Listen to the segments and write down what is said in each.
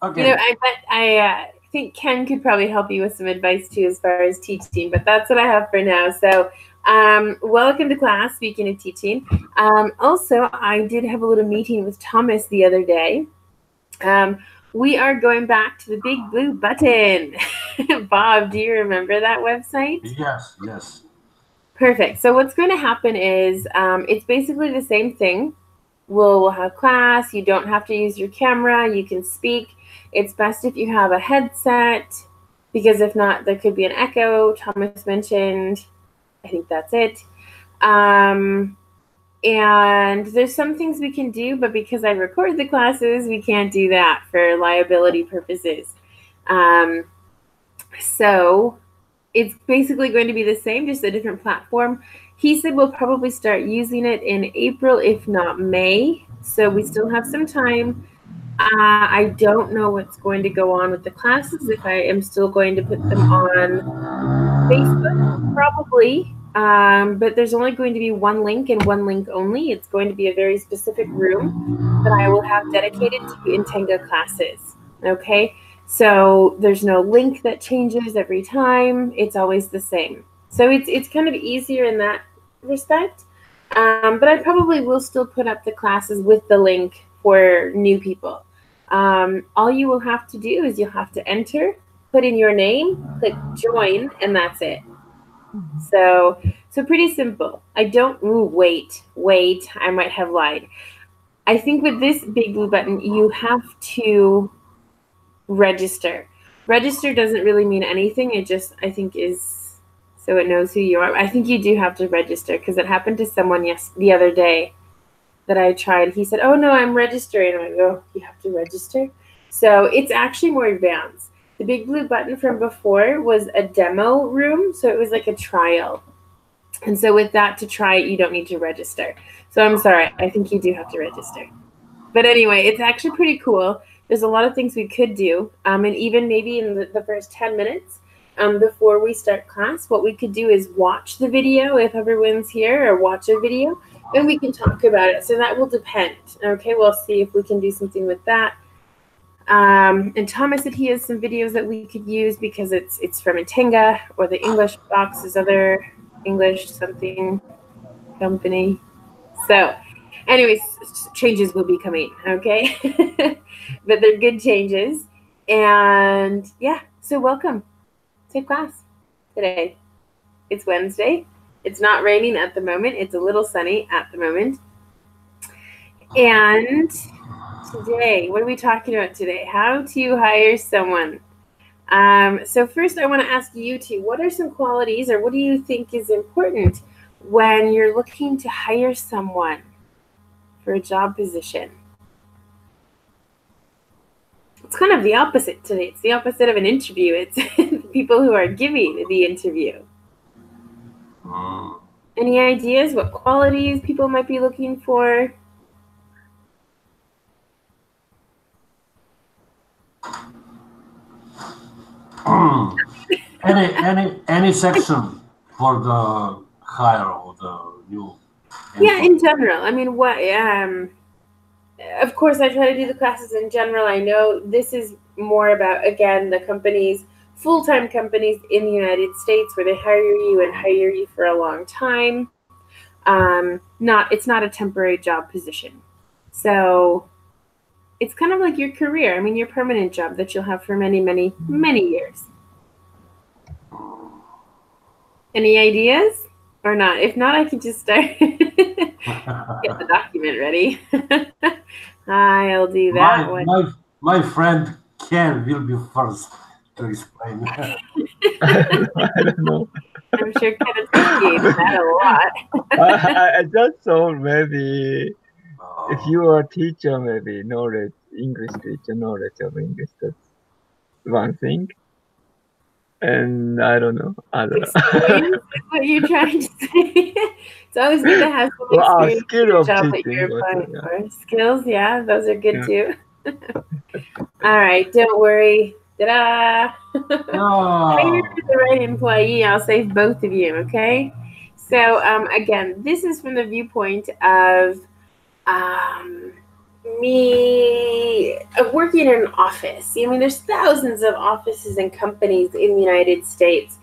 Okay. I think Ken could probably help you with some advice too as far as teaching, but that's what I have for now. So, welcome to class. Speaking of teaching, also I did have a little meeting with Thomas the other day. Um, we are going back to the big blue button. Bob, do you remember that website? Yes, yes. Perfect. So what's going to happen is it's basically the same thing. We'll have class. You don't have to use your camera. You can speak. It's best if you have a headset because if not, there could be an echo. Thomas mentioned. I think that's it. Um, and there's some things we can do, but because I record the classes, we can't do that for liability purposes. Um, so it's basically going to be the same, just a different platform. He said we'll probably start using it in April, if not May. So we still have some time. I don't know what's going to go on with the classes, if I am still going to put them on Facebook, probably. But there's only going to be one link and one link only. It's going to be a very specific room that I will have dedicated to Intenga classes. Okay, so there's no link that changes every time. It's always the same. So it's kind of easier in that respect. But I probably will still put up the classes with the link for new people. All you will have to do is you'll have to enter, put in your name, click join, and that's it. So pretty simple. I don't. Ooh, wait. I might have lied. I think with this big blue button, you have to register. Register doesn't really mean anything. It just, I think, is so it knows who you are. I think you do have to register because it happened to someone the other day that I tried. He said, "Oh no, I'm registering." I'm like, "Oh, you have to register." So it's actually more advanced. The big blue button from before was a demo room, so it was like a trial. And so with that, to try it, you don't need to register. So I'm sorry, I think you do have to register. But anyway, it's actually pretty cool. There's a lot of things we could do. And even maybe in the first 10 minutes before we start class, what we could do is watch the video if everyone's here, or watch a video, and we can talk about it. So that will depend. Okay, we'll see if we can do something with that. And Thomas said he has some videos that we could use because it's from Intenga, or the English box is other English something company. So, anyways, changes will be coming, okay? But they're good changes. And yeah, so welcome to class today. It's Wednesday. It's not raining at the moment. It's a little sunny at the moment. And today, what are we talking about today? How to hire someone. So first I want to ask you two, what are some qualities, or what do you think is important when you're looking to hire someone for a job position? It's kind of the opposite today. It's the opposite of an interview. It's people who are giving the interview. Any ideas what qualities people might be looking for? Any section for the hire of the new Yeah, employee? in general. I mean, what? Of course, I try to do the classes in general. I know this is more about, again, the companies, full-time companies in the United States, where they hire you and hire you for a long time. It's not a temporary job position. So it's kind of like your career. I mean, your permanent job that you'll have for many, many, many years. Any ideas or not? If not, I can just start. Get the document ready. I'll do that my one. my my friend Ken will be first to explain. I don't know. I'm sure Ken appreciates that a lot. I just thought maybe if you are a teacher, maybe knowledge, English teacher, knowledge of English, that's one thing. And I don't know, other. Experience is what you're trying to say. It's always good to have some Well, experience in skill the of job that teaching, you're but applying yeah. for. Skills, yeah, those are good Yeah. too. All right, don't worry. Ta-da! Hire the right employee. I'll save both of you, okay? So again, this is from the viewpoint of me working in an office. I mean, there's thousands of offices and companies in the United States,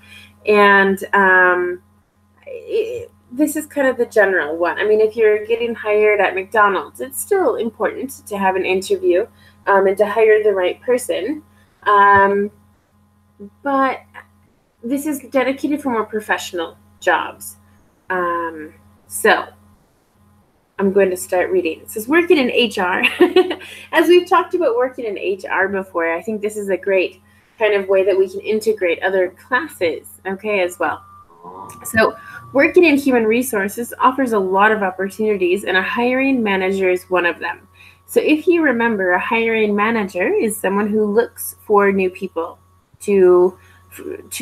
and this is kind of the general one. I mean, if you're getting hired at McDonald's, it's still important to have an interview and to hire the right person. But this is dedicated for more professional jobs. So I'm going to start reading. It says working in HR. As we've talked about working in HR before, I think this is a great kind of way that we can integrate other classes, okay, as well. So working in human resources offers a lot of opportunities, and a hiring manager is one of them. So if you remember, a hiring manager is someone who looks for new people to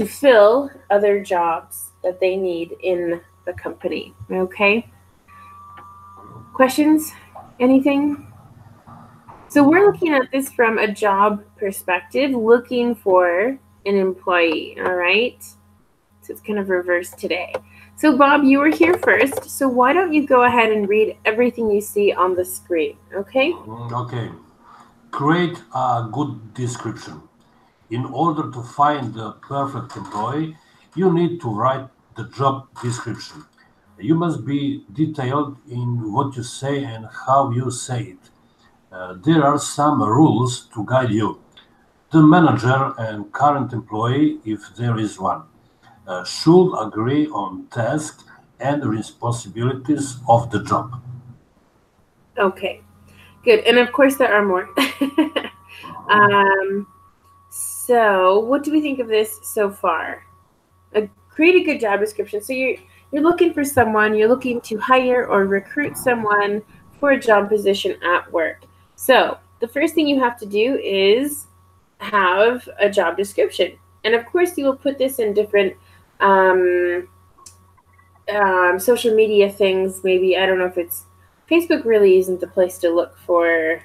fill other jobs that they need in the company, okay? Questions? Anything? So we're looking at this from a job perspective, looking for an employee, all right? So it's kind of reversed today. So Bob, you were here first, so why don't you go ahead and read everything you see on the screen, okay? Okay. Create a good description. In order to find the perfect employee, you need to write the job description. You must be detailed in what you say and how you say it. There are some rules to guide you. The manager and current employee, if there is one, should agree on tasks and responsibilities of the job. Okay, good. And of course there are more. So what do we think of this so far? Create a good job description. So you're looking for someone, you're looking to hire or recruit someone for a job position at work. So the first thing you have to do is have a job description. And of course you will put this in different social media things. Maybe, I don't know if it's Facebook really isn't the place to look for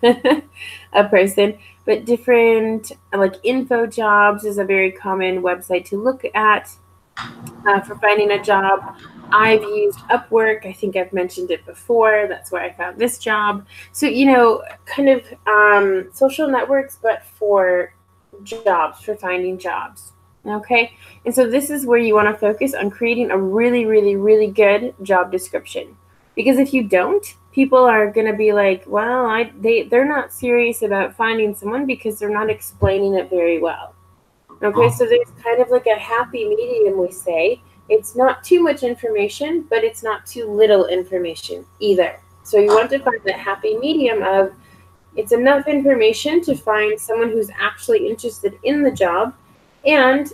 a person, but different like info jobs is a very common website to look at for finding a job. I've used Upwork. I think I've mentioned it before. That's where I found this job. So, you know, kind of social networks, but for jobs, for finding jobs. Okay. And so this is where you want to focus on creating a really, really, really good job description. Because if you don't, people are going to be like, well, they're not serious about finding someone because they're not explaining it very well. Okay, so there's kind of like a happy medium, we say. It's not too much information, but it's not too little information either. So you want to find that happy medium of it's enough information to find someone who's actually interested in the job, and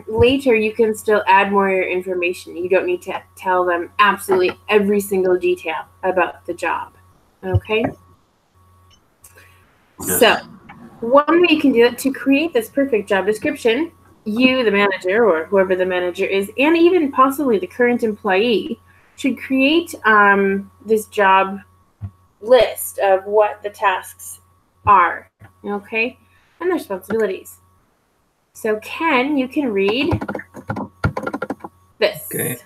later you can still add more information. You don't need to tell them absolutely every single detail about the job. Okay? Yes. So one way you can do it to create this perfect job description, you, the manager, or whoever the manager is, and even possibly the current employee, should create this job list of what the tasks are, okay, and the responsibilities. So Ken, you can read this. Okay.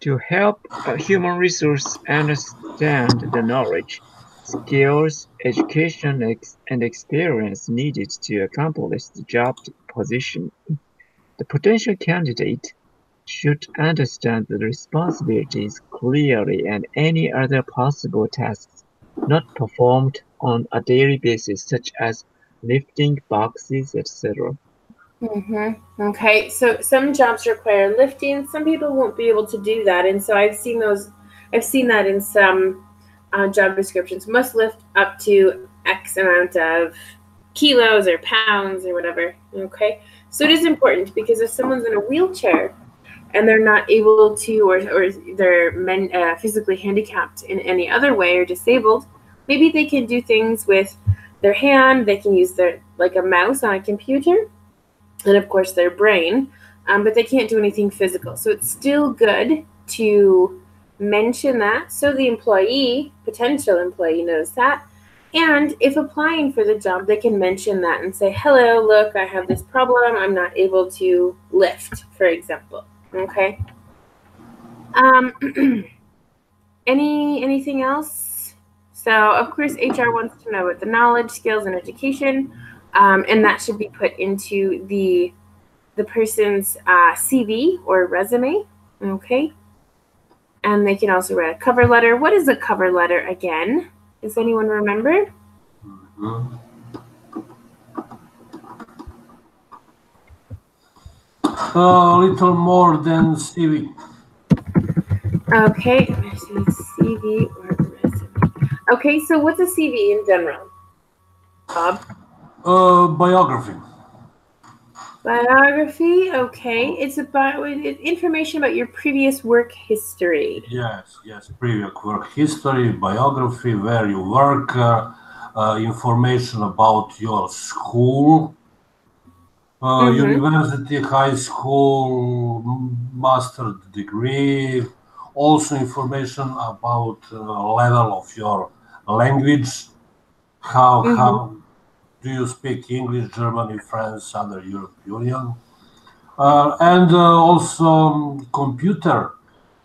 To help a human resource understand the knowledge, skills, education, and experience needed to accomplish the job position, the potential candidate should understand the responsibilities clearly and any other possible tasks not performed on a daily basis, such as lifting boxes, etc. Okay, so some jobs require lifting. Some people won't be able to do that, and so I've seen that in some job descriptions. Must lift up to X amount of kilos or pounds or whatever. Okay, so it is important because if someone's in a wheelchair and they're not able to, or they're physically handicapped in any other way or disabled, maybe they can do things with their hand. They can use like a mouse on a computer, and of course their brain, but they can't do anything physical. So it's still good to mention that so the potential employee knows that. And if applying for the job, they can mention that and say, hello, look, I have this problem. I'm not able to lift, for example. Okay. Anything else So, of course, HR wants to know about the knowledge, skills, and education, and that should be put into the person's CV or resume, okay? And they can also write a cover letter. What is a cover letter again? Does anyone remember? A little more than CV. Okay, CV or resume. Okay, so what's a CV in general? Bob? Biography. Biography, okay. It's about information about your previous work history. Yes, previous work history, biography, where you work, information about your school, university, high school, master degree, also information about level of your language, how do you speak English, Germany, France, other European Union, and also computer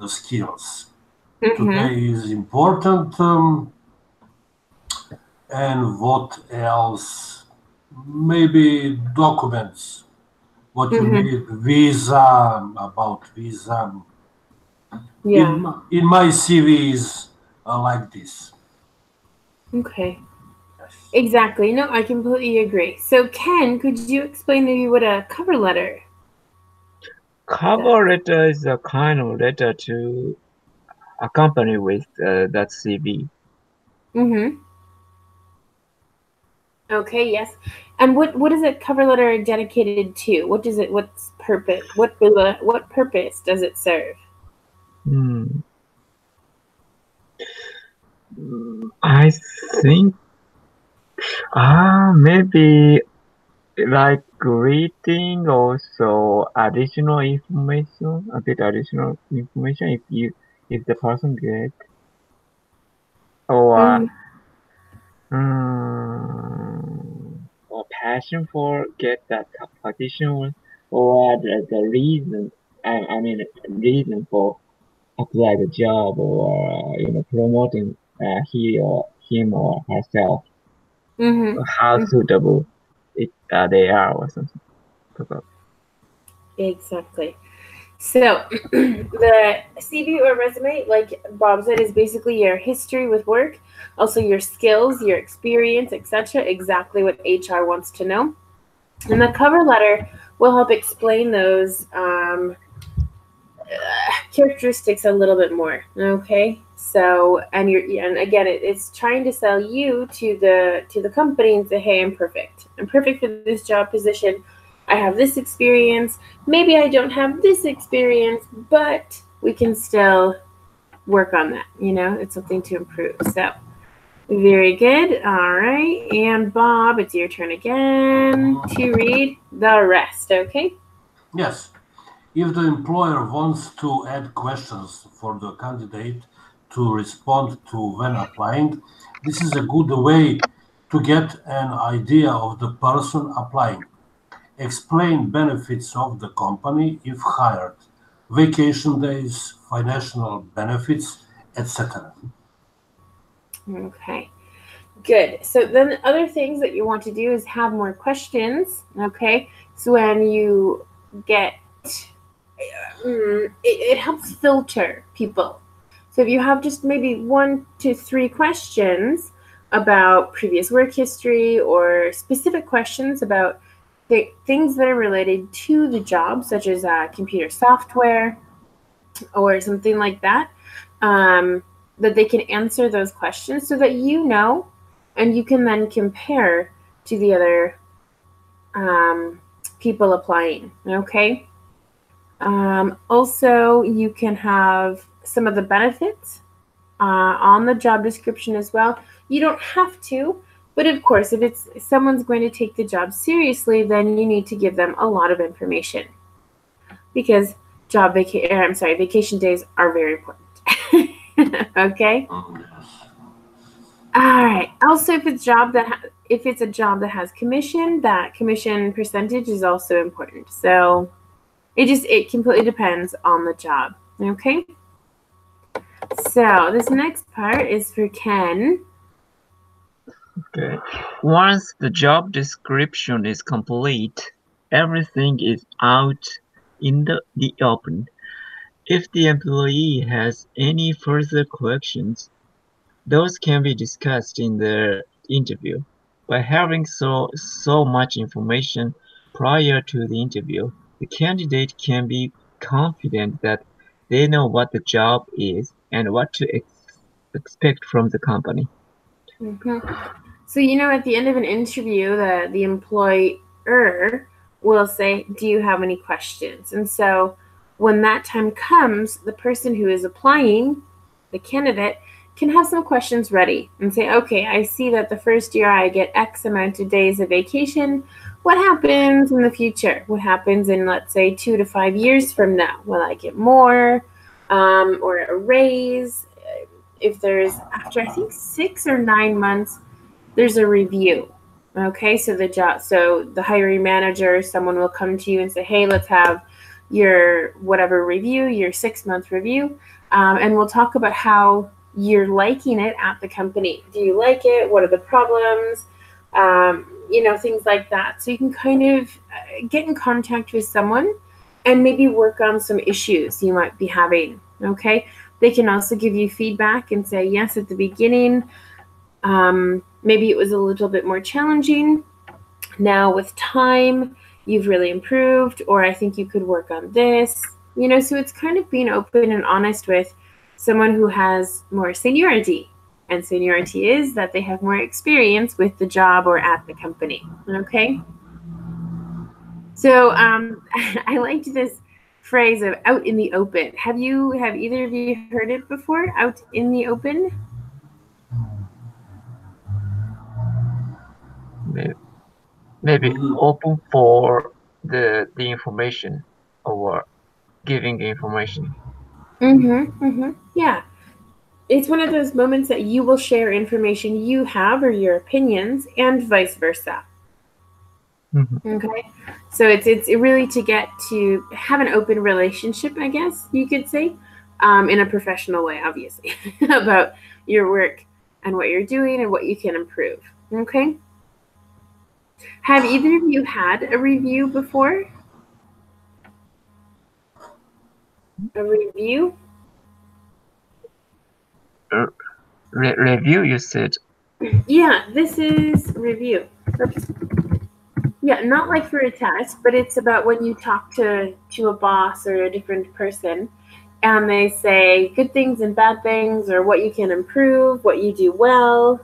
skills. Today is important. And what else? Maybe documents. What you need, visa, about visa. Yeah. In my CV is like this. Okay. Exactly. No, I completely agree. So, Ken, could you explain maybe what a cover letter? Cover letter is a kind of letter to accompany with that CV. Okay, yes. And what is a cover letter dedicated to? What does it? What's purpose? What purpose does it serve? I think maybe like greeting, also additional information, a bit additional information if the person get, or or passion for get that position, or the reason, I mean reason for apply the job, or promoting him or herself, how suitable they are or something. Exactly. So the CV or resume, like Bob said, is basically your history with work, also your skills, your experience, etc. Exactly what HR wants to know. And the cover letter will help explain those characteristics a little bit more. Okay, so and again, it's trying to sell you to the company and say, hey, I'm perfect for this job position. I have this experience. Maybe I don't have this experience, but we can still work on that. It's something to improve. So very good. All right, and Bob, it's your turn again to read the rest. Okay. Yes. If the employer wants to add questions for the candidate to respond to when applying, this is a good way to get an idea of the person applying. Explain benefits of the company if hired, vacation days, financial benefits, etc. Okay. Good. So then the other things that you want to do is have more questions. Okay. So when you get, it helps filter people. So if you have just maybe 1 to 3 questions about previous work history or specific questions about things that are related to the job, such as computer software or something like that, that they can answer those questions so that and you can then compare to the other people applying. Okay. Also, you can have some of the benefits on the job description as well. You don't have to, but of course, if someone's going to take the job seriously, then you need to give them a lot of information because vacation days are very important. Okay. All right. Also, if it's a job that has commission, that commission percentage is also important. So it completely depends on the job. Okay. So this next part is for Ken. Okay. Once the job description is complete, everything is out in the open. If the employee has any further questions, those can be discussed in the interview. By having so much information prior to the interview, the candidate can be confident that they know what the job is and what to expect from the company. Mm-hmm. So, at the end of an interview, the employer will say, "Do you have any questions?" And so, when that time comes, the person who is applying, the candidate, can have some questions ready and say, "Okay, I see that the first year I get X amount of days of vacation. What happens in the future? What happens in, let's say, 2 to 5 years from now? Will I get more or a raise?" If there's, after I think 6 or 9 months, there's a review. Okay, so the hiring manager, someone will come to you and say, "Hey, let's have your whatever review, your 6 month review, and we'll talk about how you're liking it at the company. Do you like it? What are the problems? Things like that." So you can kind of get in contact with someone and maybe work on some issues you might be having. Okay, they can also give you feedback and say, "Yes, at the beginning, maybe it was a little bit more challenging. Now with time, you've really improved, or I think you could work on this." So it's kind of being open and honest with someone who has more seniority. And seniority is that they have more experience with the job or at the company. Okay? So I liked this phrase of "out in the open." Have either of you heard it before? Out in the open? Maybe open for the information or giving information. Yeah. It's one of those moments that you will share information you have or your opinions, and vice versa. Okay, so it's really to get to have an open relationship, I guess you could say, in a professional way, obviously, about your work and what you're doing and what you can improve. Okay. Have either of you had a review before? A review? Review, you said? Yeah, this is review. Oops. Yeah, not like for a test, but it's about when you talk to a boss or a different person, and they say good things and bad things, or what you can improve, what you do well.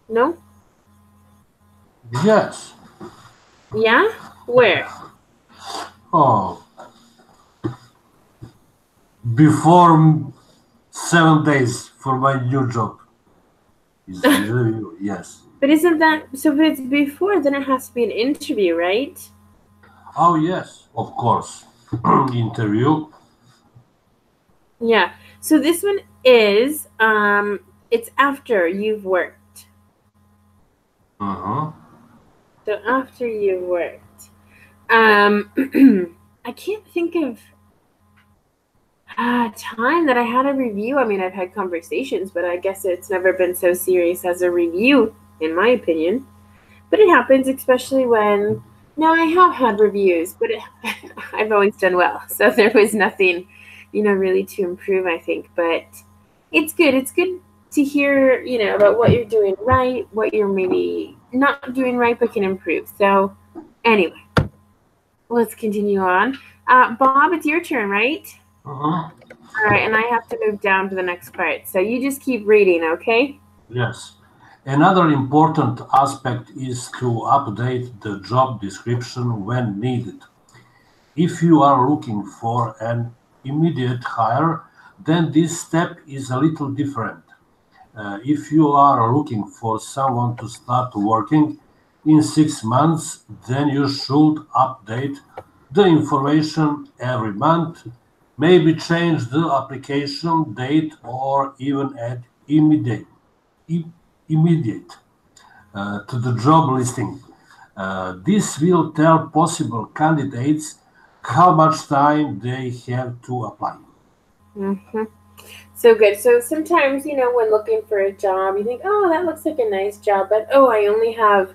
No? Yes. Yeah? Where? Oh, before 7 days for my new job. Is a review, yes. But isn't that, so if it's before, then it has to be an interview, right? Oh, yes, of course. Interview. Yeah. So this one is, it's after you've worked. So after you've worked. I can't think of a time that I had a review. I mean, I've had conversations, but I guess it's never been so serious as a review, in my opinion. But it happens, especially when, now I have had reviews, but I've always done well. So there was nothing, really to improve, I think. But it's good. It's good to hear, about what you're doing right, what you're maybe not doing right, but can improve. So anyway, let's continue on. Bob, it's your turn, right? All right, and I have to move down to the next part. So you just keep reading, okay? Yes. Another important aspect is to update the job description when needed. If you are looking for an immediate hire, then this step is a little different. If you are looking for someone to start working in 6 months, then you should update the information every month, maybe change the application date or even add immediate to the job listing. This will tell possible candidates how much time they have to apply. Mm-hmm. So good. So sometimes, when looking for a job, you think, oh, that looks like a nice job, but oh, I only have,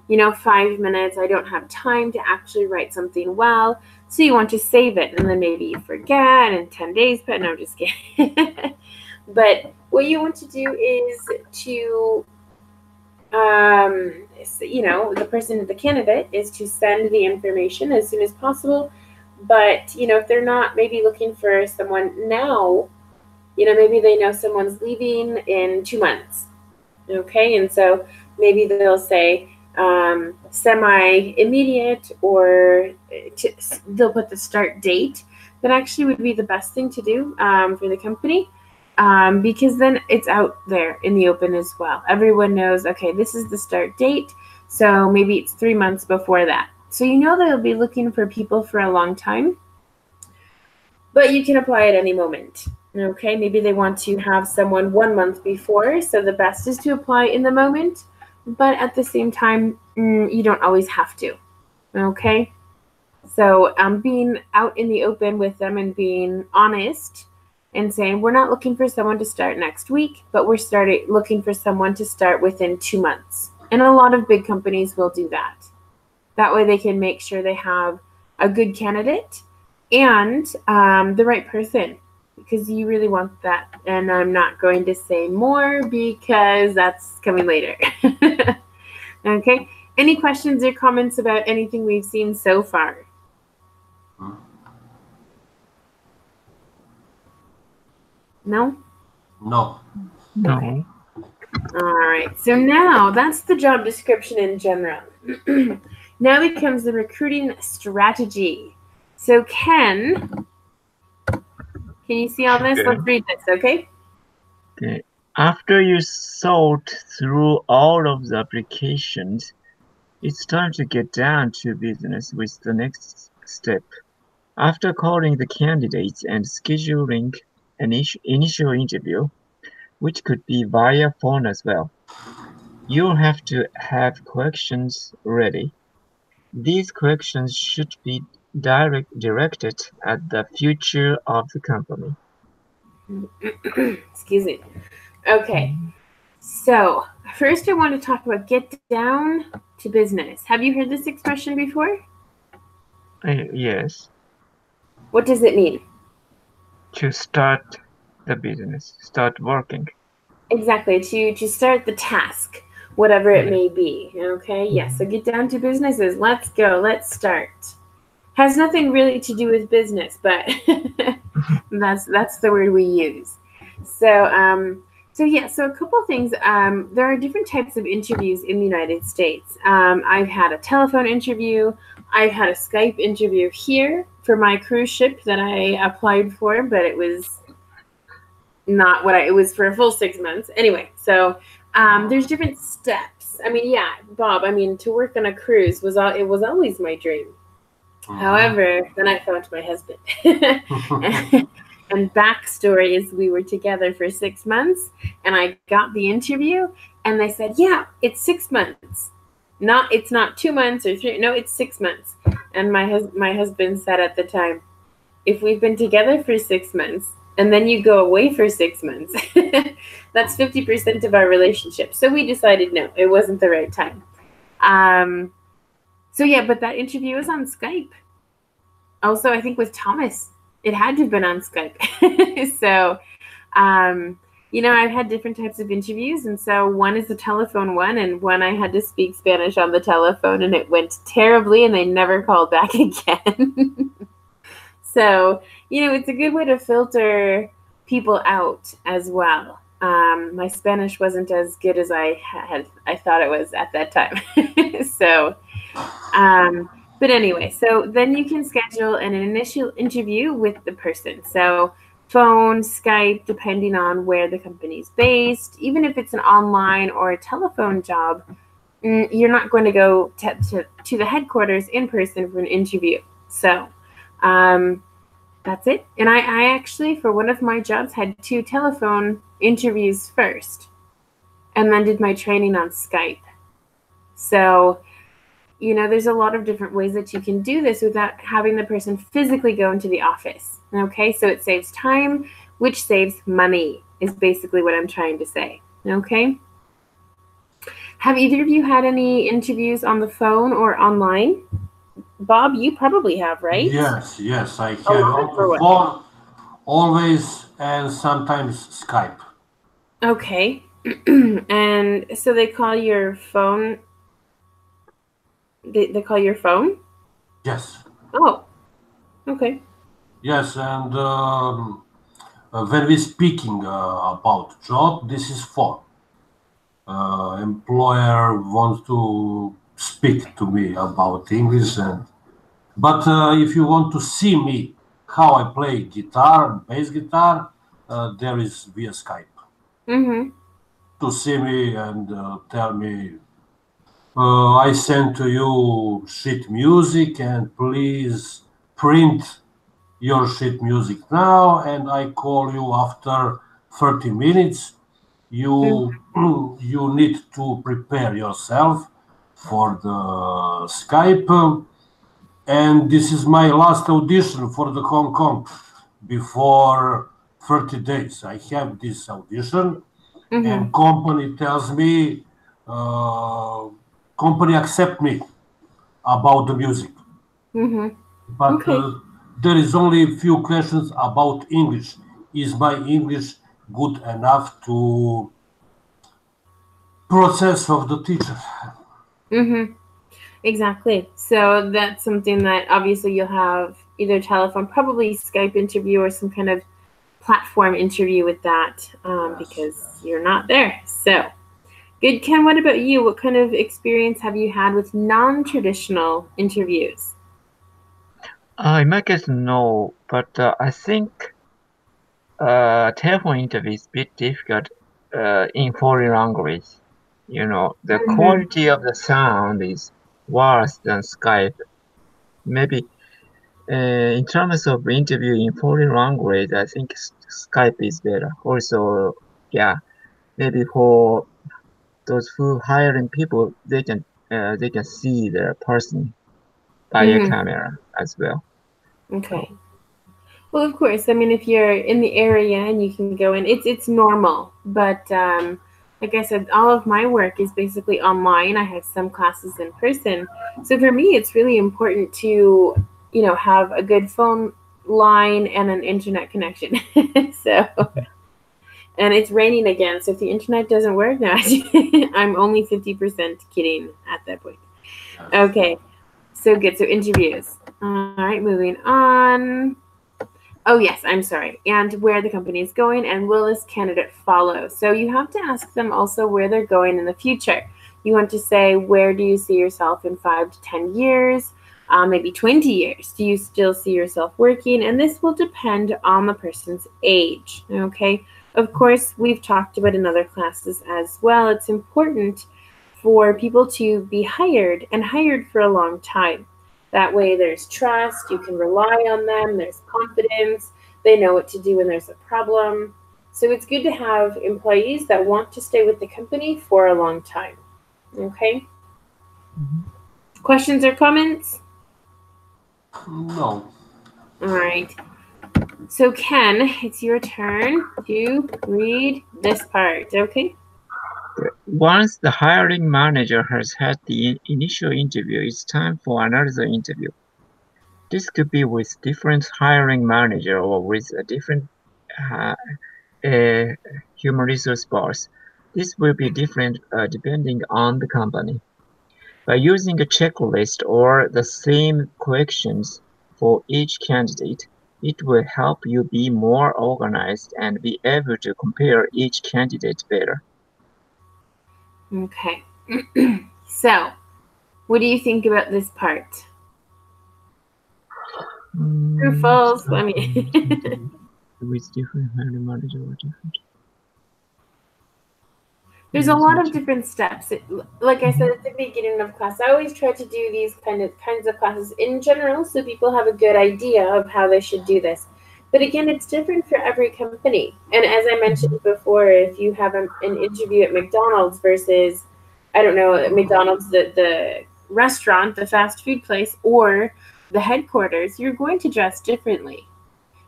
5 minutes. I don't have time to actually write something well. So you want to save it, and then maybe you forget, and 10 days, but no, I'm just kidding. But what you want to do is to, the candidate is to send the information as soon as possible. But, if they're not maybe looking for someone now, maybe they know someone's leaving in 2 months. Okay, and so maybe they'll say semi-immediate, or they'll put the start date. That actually would be the best thing to do for the company, because then it's out there in the open as well. Everyone knows, okay, this is the start date, so maybe it's 3 months before that. So they'll be looking for people for a long time, but you can apply at any moment. Okay, maybe they want to have someone 1 month before, so the best is to apply in the moment, but at the same time, you don't always have to. Okay, so being out in the open with them and being honest and saying, we're not looking for someone to start next week, but we're looking for someone to start within 2 months. And a lot of big companies will do that. That way they can make sure they have a good candidate and the right person, because you really want that. And I'm not going to say more because that's coming later. Okay. Any questions or comments about anything we've seen so far? No? No. No. All right. So now that's the job description in general. Now becomes the recruiting strategy. So Ken, can you see all this? Okay. Let's read this, okay? Okay. After you sort through all of the applications, it's time to get down to business with the next step. After calling the candidates and scheduling an initial interview, which could be via phone as well, you'll have to have questions ready. These questions should be directed at the future of the company. Excuse me. Okay. So first I want to talk about get down to business. Have you heard this expression before? Yes. What does it mean? To start the business, start working. Exactly, to start the task, whatever it may be. Okay, yes. So get down to businesses. Let's go. Let's start. Has nothing really to do with business, but that's the word we use. So so a couple of things. There are different types of interviews in the United States. I've had a telephone interview. I've had a Skype interview here for my cruise ship that I applied for, but it was not what it was for a full 6 months. Anyway, so there's different steps. I mean, yeah, Bob, to work on a cruise was always my dream. However, then I found my husband. And backstory is we were together for 6 months, and I got the interview, and they said, yeah, it's 6 months. It's not 2 months or 3. No, it's 6 months. And my husband said at the time, if we've been together for 6 months and then you go away for 6 months, that's 50% of our relationship. So we decided no, it wasn't the right time. So yeah, but that interview was on Skype. Also, I think with Thomas, it had to have been on Skype. So, I've had different types of interviews. And so one is the telephone one, and one I had to speak Spanish on the telephone, and it went terribly, and they never called back again. So, it's a good way to filter people out as well. My Spanish wasn't as good as I thought it was at that time. So, but anyway, so then you can schedule an initial interview with the person. So phone, Skype, depending on where the company's based. Even if it's an online or a telephone job, you're not going to go to the headquarters in person for an interview. So that's it. And I actually, for one of my jobs, had 2 telephone interviews first and then did my training on Skype. So, there's a lot of different ways that you can do this without having the person physically go into the office. Okay, so it saves time which saves money, is basically what I'm trying to say. Okay? Have either of you had any interviews on the phone or online? Bob, you probably have, right? Yes, I A have lot on or the what? phone always and sometimes Skype. Okay. And so they call your phone. They call your phone? Yes, Oh, okay. yes, and when we speaking about job, this is phone. Employer wants to speak to me about English, and but if you want to see me how I play guitar, bass guitar, there is via Skype Mm-hmm. to see me and tell me I send to you sheet music and please print your sheet music now and I call you after 30 minutes. You you need to prepare yourself for the Skype and this is my last audition for the Hong Kong before 30 days. I have this audition Mm-hmm. and company tells me uh, company accept me about the music Mm-hmm. but Okay. there is only a few questions about English. Is my English good enough to process of the teacher? Mm-hmm. Exactly. So that's something that obviously you'll have either telephone, probably Skype interview or some kind of platform interview with that Yes, because yes. you're not there. So good. Ken, what about you? What kind of experience have you had with non-traditional interviews? In my case, no, but I think telephone interview is a bit difficult in foreign language. You know, the Mm-hmm. quality of the sound is worse than Skype. Maybe in terms of interview in foreign language, I think Skype is better. Also, yeah, maybe for those who hiring people, they can see the person via Mm-hmm. camera as well. Okay. So Well, of course. I mean, if you're in the area and you can go in, it's normal. But like I said, all of my work is basically online. I have some classes in person. So for me, it's really important to, have a good phone line and an internet connection. So, and it's raining again. So if the internet doesn't work now, I'm only 50% kidding at that point. Yes. Okay. So good. So interviews. All right, moving on. Oh, yes, I'm sorry. And where the company is going, and will this candidate follow? So you have to ask them also where they're going in the future. You want to say, where do you see yourself in 5 to 10 years, maybe 20 years? Do you still see yourself working? And this will depend on the person's age. Okay. Of course, we've talked about in other classes as well. It's important for people to be hired and hired for a long time. That way, there's trust, you can rely on them, there's confidence, they know what to do when there's a problem. So it's good to have employees that want to stay with the company for a long time. Okay? mhm. Questions or comments? No. All right. So, Ken, it's your turn to read this part. Okay? Once the hiring manager has had the initial interview, it's time for another interview. This could be with different hiring manager or with a different uh, uh, human resource boss. This will be different depending on the company. By using a checklist or the same questions for each candidate, it will help you be more organized and be able to compare each candidate better. Okay. So, what do you think about this part? True, false? I mean, With different hiring manager or different there's a lot of different steps. Like I said at the beginning of class, I always try to do these kinds of classes in general so people have a good idea of how they should do this. But again, it's different for every company. And as I mentioned before, if you have an interview at McDonald's versus, I don't know, McDonald's, the restaurant, the fast food place, or the headquarters, you're going to dress differently.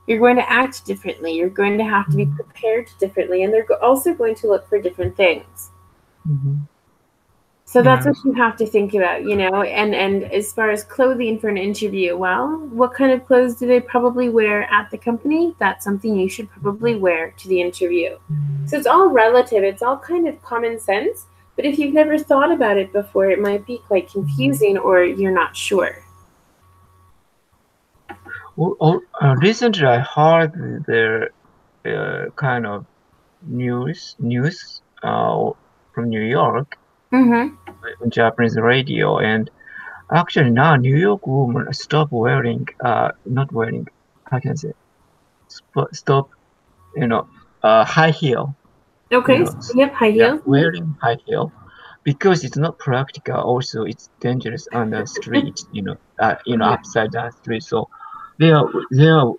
You're going to act differently. You're going to have to be prepared differently. And they're also going to look for different things. So that's what you have to think about, you know. And as far as clothing for an interview, well, what kind of clothes do they probably wear at the company? That's something you should probably wear to the interview. So it's all relative. It's all kind of common sense. But if you've never thought about it before, it might be quite confusing, or you're not sure. Well, recently I heard the kind of news from New York on Japanese radio, and actually now New York women stop wearing not wearing, how can I say, stop high heel. Okay, yep, high heel. Wearing high heel, because it's not practical. Also, it's dangerous on the street. Upside down street. So they are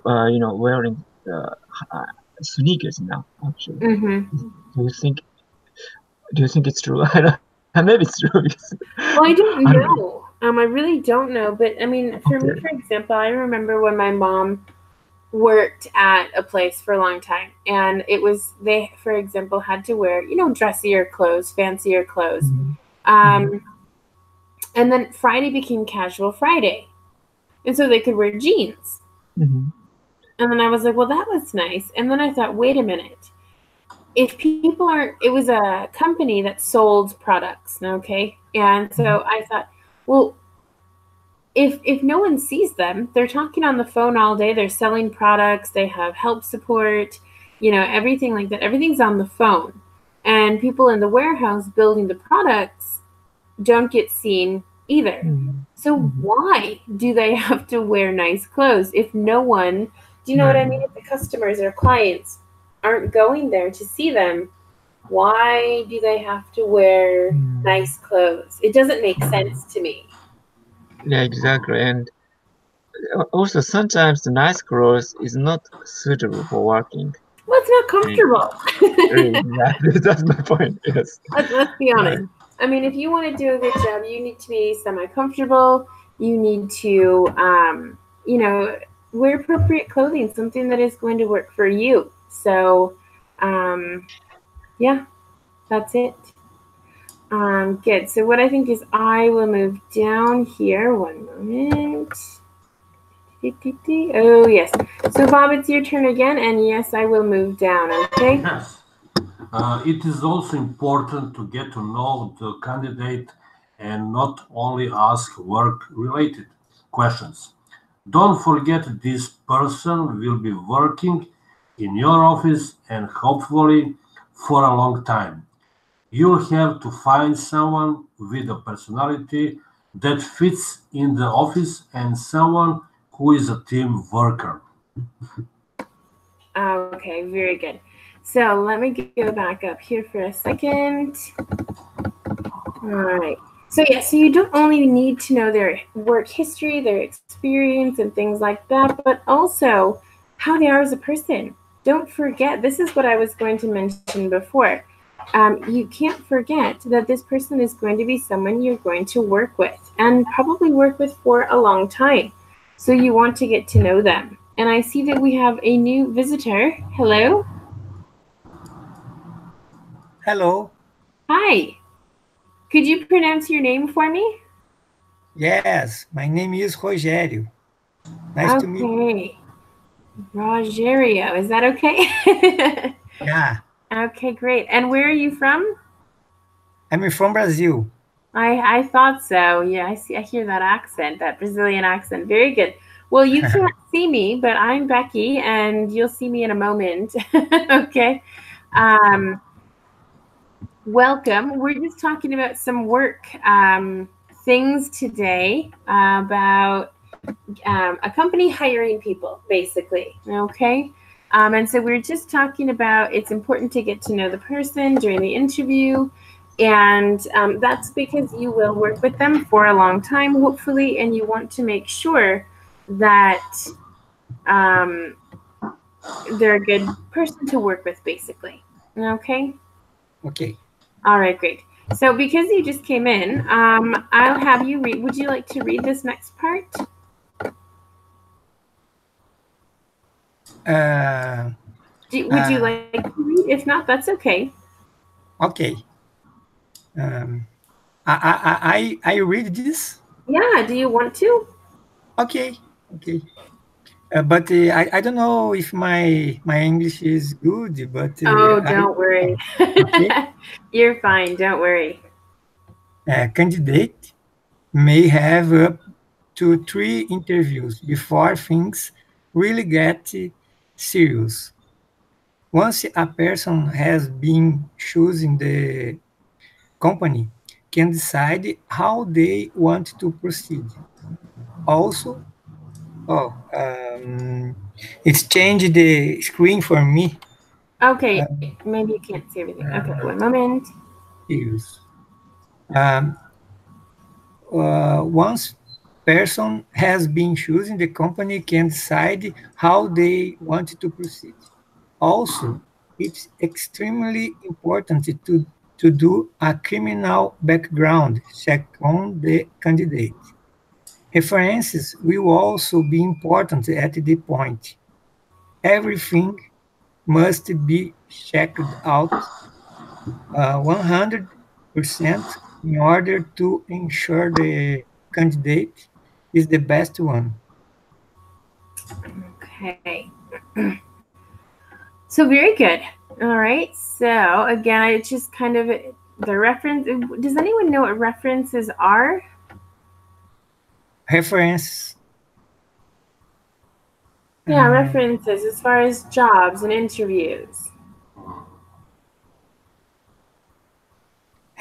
wearing sneakers now. Actually, do you think it's true? Maybe it's true. Well, I don't know. I really don't know. But I mean, for me, for example, I remember when my mom worked at a place for a long time, and they, for example, had to wear, dressier clothes, fancier clothes. And then Friday became casual Friday, and so they could wear jeans. And then I was like, well, that was nice. And then I thought, wait a minute. If people aren't, it was a company that sold products, okay? And so I thought, well, if no one sees them, they're talking on the phone all day, they're selling products, they have help support, everything like that. Everything's on the phone. And people in the warehouse building the products don't get seen either. So why do they have to wear nice clothes if no one, do you know what I mean? If the customers or clients aren't going there to see them, why do they have to wear nice clothes? It doesn't make sense to me. Yeah, exactly. And also sometimes the nice clothes is not suitable for working. Well, it's not comfortable. Exactly. That's my point. Yes. Let's be honest. I mean, if you want to do a good job, you need to be semi-comfortable. You need to, wear appropriate clothing, something that is going to work for you. So, yeah, that's it. Good. So what I think is I will move down here. One moment. Oh, yes. So, Bob, it's your turn again. And yes, I will move down. Okay? Yes. It is also important to get to know the candidate and not only ask work-related questions. Don't forget this person will be working in your office and hopefully for a long time. You'll have to find someone with a personality that fits in the office and someone who is a team worker. Okay, very good. So let me go back up here for a second. All right. So yeah, so you don't only need to know their work history, their experience, and things like that, but also how they are as a person. Don't forget, this is what I was going to mention before. You can't forget that this person is going to be someone you're going to work with and probably work with for a long time. So you want to get to know them. And I see that we have a new visitor. Hello. Hello. Hi. Could you pronounce your name for me? Yes, my name is Rogério. Nice to meet you. Okay. Rogerio, is that okay? Yeah. Okay, great. And where are you from? I'm from Brazil. I thought so. Yeah, I hear that accent, that Brazilian accent. Very good. Well, you can't see me, but I'm Becky, and you'll see me in a moment. Okay. Welcome. We're just talking about some work things today about a company hiring people, basically. Okay. And so we're just talking about it's important to get to know the person during the interview. And that's because you will work with them for a long time, hopefully, and you want to make sure that they're a good person to work with, basically. Okay? Okay. All right, great. So because you just came in, I'll have you read. Would you like to read this next part? Would you like to read? If not, that's okay. Okay. I read this. Yeah. Do you want to? Okay. Okay. But I don't know if my English is good. But Oh, don't worry. okay. You're fine. Don't worry. Candidate may have up to 3 interviews before things really get serious. Once a person has been choosing the company, can decide how they want to proceed. Also, oh, it's changed the screen for me. Okay. Maybe you can't see everything. Okay. One moment. Serious. Um, Once person has been choosing the company can decide how they want to proceed. Also, it's extremely important to do a criminal background check on the candidate. References will also be important at the point. Everything must be checked out 100% in order to ensure the candidate is the best one. Okay. So very good. All right. So again, it's just kind of the reference. Does anyone know what references are? Reference. Yeah, references as far as jobs and interviews.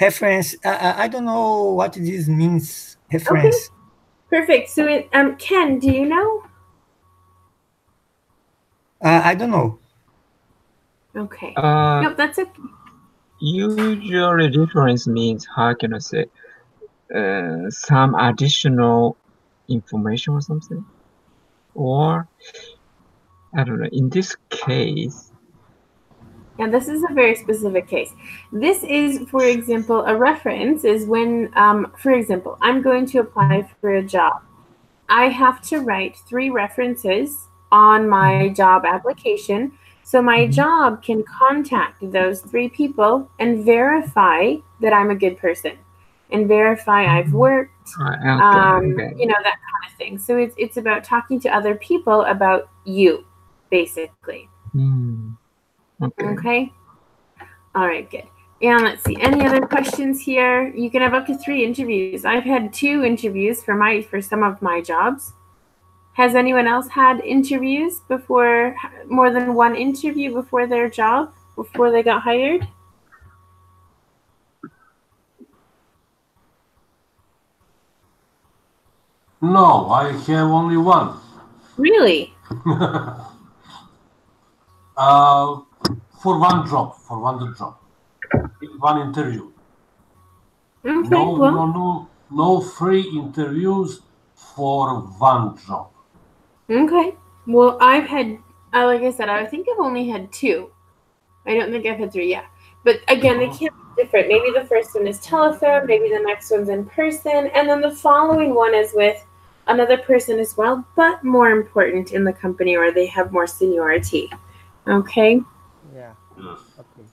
Reference. I don't know what this means. Okay. Reference. Perfect. So, Ken, do you know? I don't know. Okay. Nope, that's okay. Usually reference means, how can I say, some additional information or something. Or, I don't know, in this case. Yeah, this is a very specific case. This is, for example, a reference is when, for example, I'm going to apply for a job. I have to write 3 references on my job application so my job can contact those 3 people and verify that I'm a good person and verify I've worked, Okay. you know, that kind of thing. So it's about talking to other people about you, basically. Okay. All right, good. And let's see, any other questions here? You can have up to 3 interviews. I've had 2 interviews for some of my jobs. Has anyone else had interviews before, more than 1 interview before their job, before they got hired? No, I have only one. Really? For one job, one interview. Okay, No 3 interviews for one job. Okay. Well, I've had, like I said, I think I've only had 2. I don't think I've had 3 yet. But again, they can't be different. Maybe the first one is telephone, maybe the next one's in person, and then the following one is with another person as well, but more important in the company, or they have more seniority. Okay? Yeah. Okay.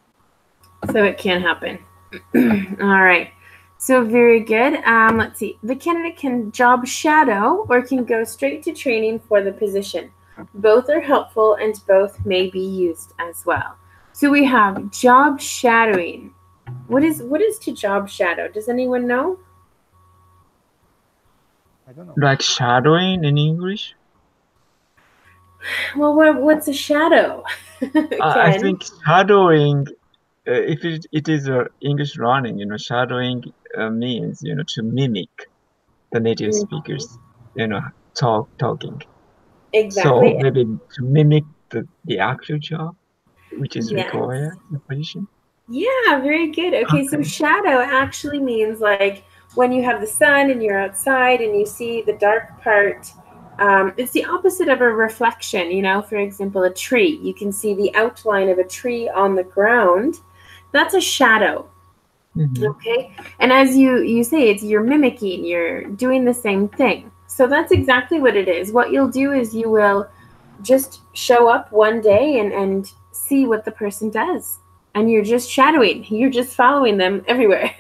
So it can happen. All right. So very good. Let's see. The candidate can job shadow or can go straight to training for the position. Both are helpful and both may be used as well. So we have job shadowing. What is to job shadow? Does anyone know? I don't know. Like shadowing in English? Well, what's a shadow? I think shadowing, if it is English learning, shadowing means, to mimic the native speakers, talking. Exactly. So maybe to mimic the actual job, which is Yes. required in the position. Yeah, very good. Okay, so shadow actually means like when you have the sun and you're outside and you see the dark part. It's the opposite of a reflection, for example, a tree. You can see the outline of a tree on the ground. That's a shadow. Okay. And as you say, you're mimicking, you're doing the same thing. So that's exactly what it is. What you'll do is you will just show up one day and see what the person does. And you're just shadowing. You're just following them everywhere.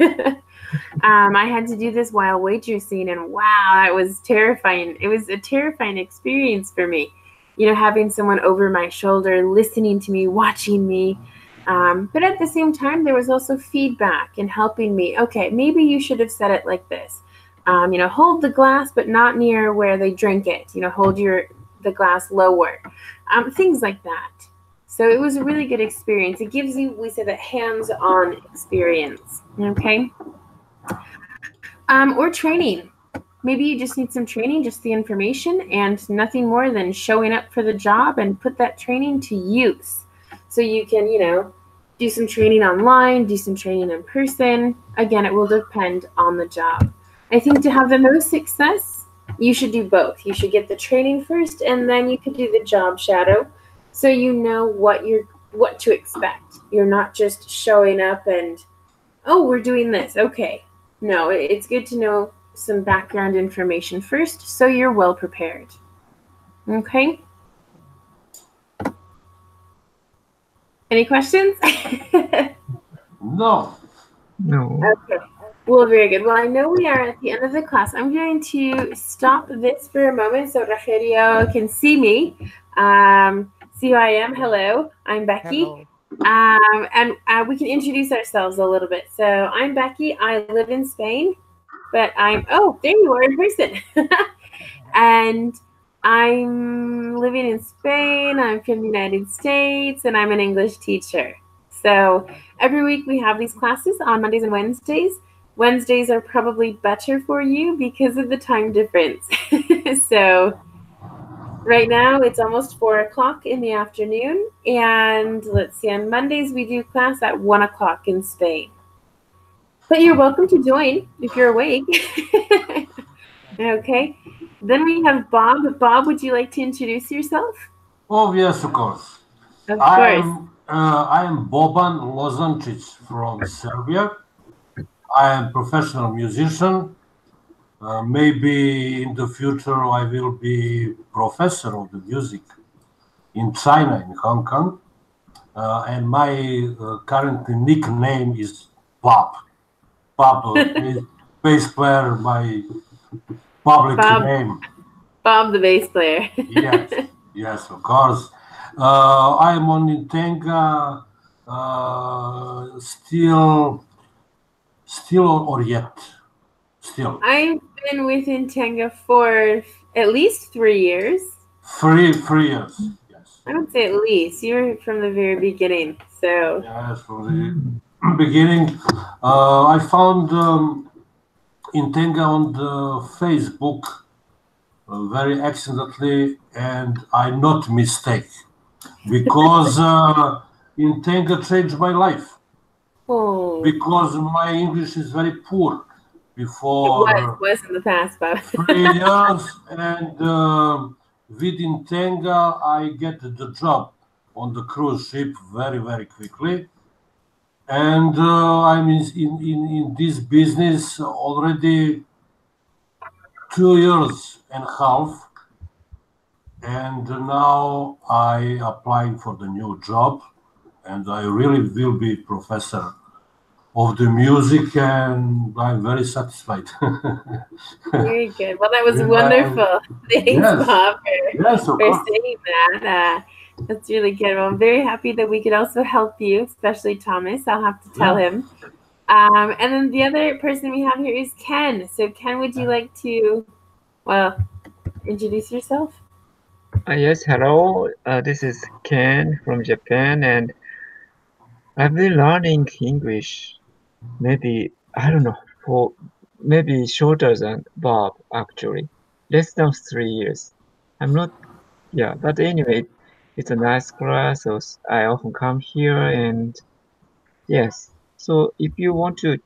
I had to do this while waitressing, and wow, that was terrifying. It was a terrifying experience for me. Having someone over my shoulder, listening to me, watching me. But at the same time, there was also feedback and helping me. Okay, maybe you should have said it like this. Hold the glass, but not near where they drink it. Hold the glass lower. Things like that. So it was a really good experience. It gives you, we say that, hands-on experience. Okay. Or training. Maybe you just need some training, just the information, and nothing more than showing up for the job and put that training to use. So you can, do some training online, do some training in person. Again, it will depend on the job. I think to have the most success, you should do both. You should get the training first, and then you can do the job shadow, so you know what to expect. You're not just showing up and, oh, we're doing this. Okay. No, it's good to know some background information first, so you're well prepared. Okay? Any questions? No. Okay. Well, very good. Well, I know we are at the end of the class. I'm going to stop this for a moment so Rogelio can see me. See who I am. Hello, I'm Becky. Hello. And we can introduce ourselves a little bit. So I'm Becky. I live in Spain, but oh, there you are in person. And I'm living in Spain. I'm from the United States, and I'm an English teacher. So every week we have these classes on Mondays and Wednesdays. Wednesdays are probably better for you because of the time difference. So right now it's almost 4 o'clock in the afternoon. And let's see, on Mondays we do class at 1 o'clock in Spain. But you're welcome to join if you're awake. Okay. Then we have Bob. Bob, would you like to introduce yourself? Oh, yes, of course. Of course. I am Boban Lozancic from Serbia. I am professional musician. Maybe in the future I will be professor of the music in China, in Hong Kong. And my current nickname is Bob. Bob is bass player, my public name. Bob the bass player. Yes, of course. I am on Intenga still or yet? Still. I've been with Intenga for at least 3 years. 3 years, yes. I would say at least. You were from the very beginning, so. Yes, from the beginning. I found Intenga on the Facebook very accidentally, and I not mistake, because Intenga changed my life. Oh. Because my English is very poor before. It was in the past, Bob. 3 years, and with Intenga I get the job on the cruise ship very, very quickly. And I'm in this business already 2 years and a half. And now I applying for the new job, and I really will be professor of the music, and I'm very satisfied. Very good. Well, that was wonderful. Thanks, Bob, for saying that. That's really good. Well, I'm very happy that we could also help you, especially Thomas. I'll have to tell him. And then the other person we have here is Ken. So, Ken, would you like to, introduce yourself? Yes, hello. This is Ken from Japan, and I've been learning English maybe, I don't know, for maybe shorter than Bob, actually. Less than 3 years. I'm not, but anyway, it's a nice class, so I often come here, and yes. So if you want the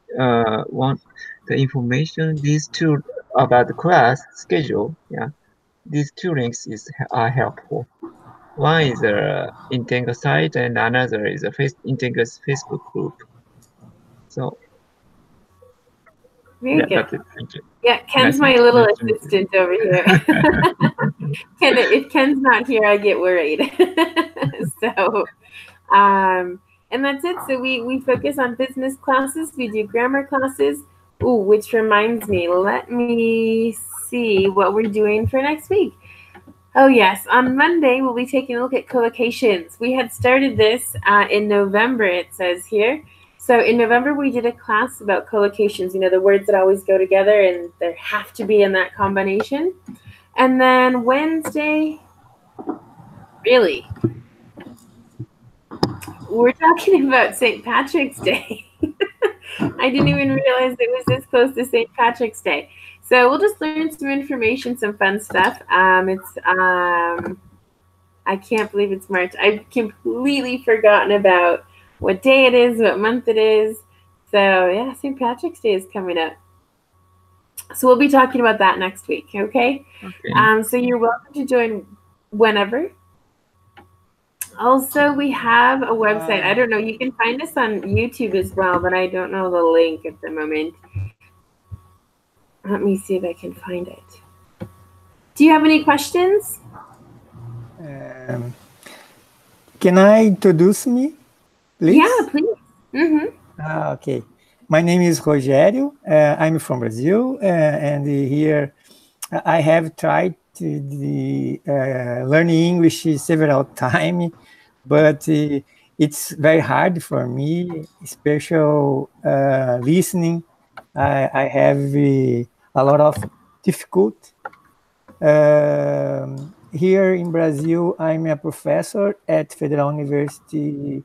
information, these two about the class schedule, these two links are helpful. One is the Intenga site, and another is Intenga's Facebook group. So very good. That's it. Thank you. Yeah, Ken's my little assistant over here. If Ken's not here, I get worried. So, and that's it. So we focus on business classes. We do grammar classes. Ooh, which reminds me, let me see what we're doing for next week. Oh, yes. On Monday, we'll be taking a look at collocations. We had started this in November, it says here. So in November, we did a class about collocations, you know, the words that always go together and they have to be in that combination. And then Wednesday, really, we're talking about St. Patrick's Day. I didn't even realize it was this close to St. Patrick's Day. So we'll just learn some information, some fun stuff. I can't believe it's March. I've completely forgotten about what day it is, what month it is. So yeah, St. Patrick's Day is coming up. So we'll be talking about that next week, okay? So you're welcome to join whenever. Also, we have a website. I don't know. You can find us on YouTube as well, but I don't know the link at the moment. Let me see if I can find it. Do you have any questions? Can I introduce me, please? Yeah, please. Okay. My name is Rogério. I'm from Brazil, and here I have tried to learning English several times, but it's very hard for me, especially listening. I have a lot of difficulty. Here in Brazil, I'm a professor at Federal University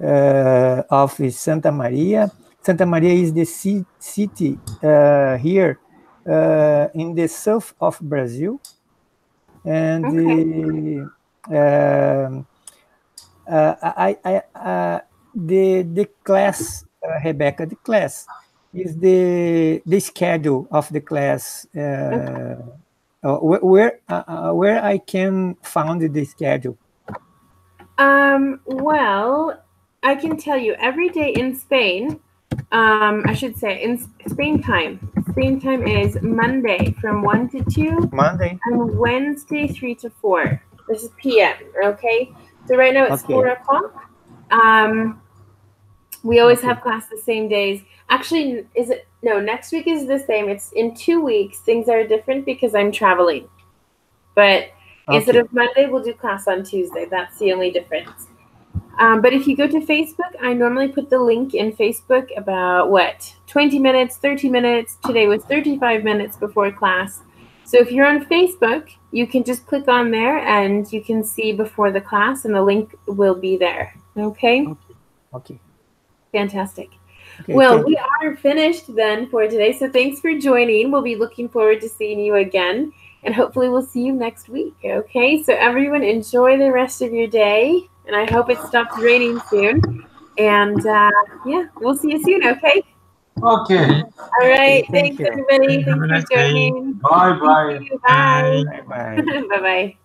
of Santa Maria. Santa Maria is the city here in the south of Brazil. And the class, Rebecca, the class is the schedule of the class. Where I can find the schedule? Well, I can tell you every day in Spain, I should say in Spain time. Spain time is Monday from 1 to 2. Monday. And Wednesday 3 to 4. This is PM, okay? So right now it's 4 o'clock. We always have class the same days. Actually, next week is the same. It's in 2 weeks. Things are different because I'm traveling. But instead of Monday, we'll do class on Tuesday. That's the only difference. But if you go to Facebook, I normally put the link in Facebook about 20 minutes, 30 minutes. Today was 35 minutes before class. So if you're on Facebook, you can just click on there and you can see before the class and the link will be there. Okay? Okay. Fantastic. Okay, well, we are finished then for today. So thanks for joining. We'll be looking forward to seeing you again. And hopefully we'll see you next week. Okay? So everyone enjoy the rest of your day. And I hope it stops raining soon. And yeah, we'll see you soon, okay? Okay. All right. Thanks, everybody. Thanks for joining. Bye-bye. Bye. Bye-bye. Bye-bye.